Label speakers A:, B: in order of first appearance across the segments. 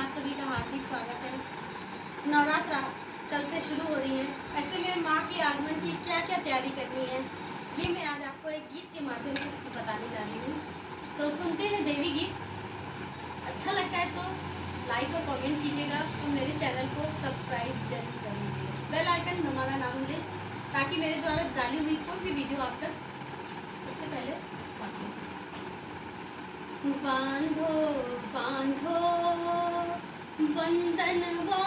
A: आप सभी का हार्दिक स्वागत है। नवरात्रा कल से शुरू हो रही है, ऐसे में माँ के आगमन की क्या क्या तैयारी करनी है ये मैं आज आपको एक गीत के माध्यम से बताने जा रही हूँ। तो सुनते हैं देवी गीत। अच्छा लगता है तो लाइक और कमेंट कीजिएगा और मेरे चैनल को सब्सक्राइब जरूर कर लीजिए। बेल आइकन दबाना ना भूलें ताकि मेरे द्वारा डाली हुई कोई भी वीडियो आप तक सबसे पहले पहुँचे। बांधो बांधो बंधनवा,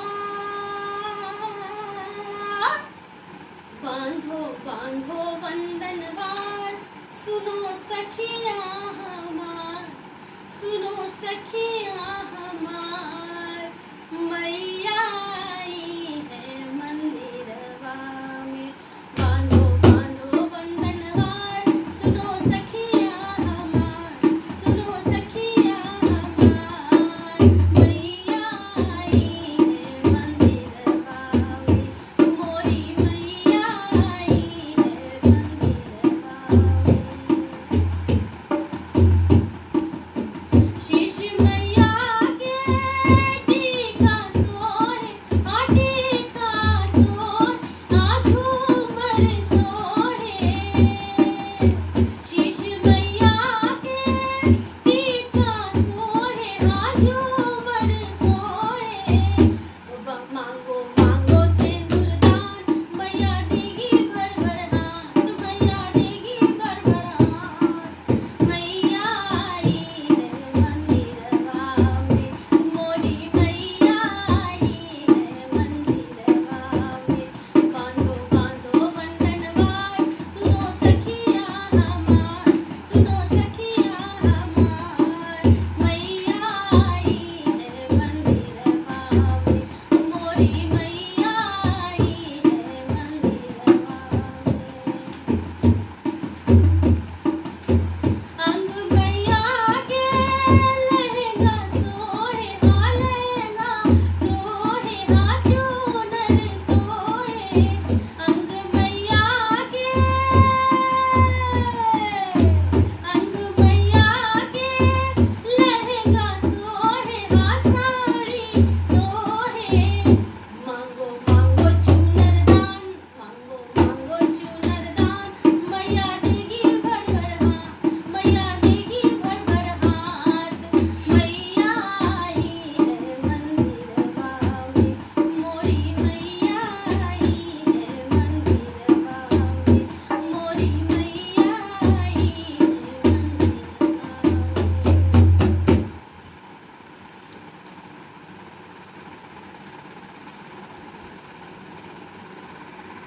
A: बांधो बांधो बंधनवार, सुनो सखिया हमार, सुनो सखिया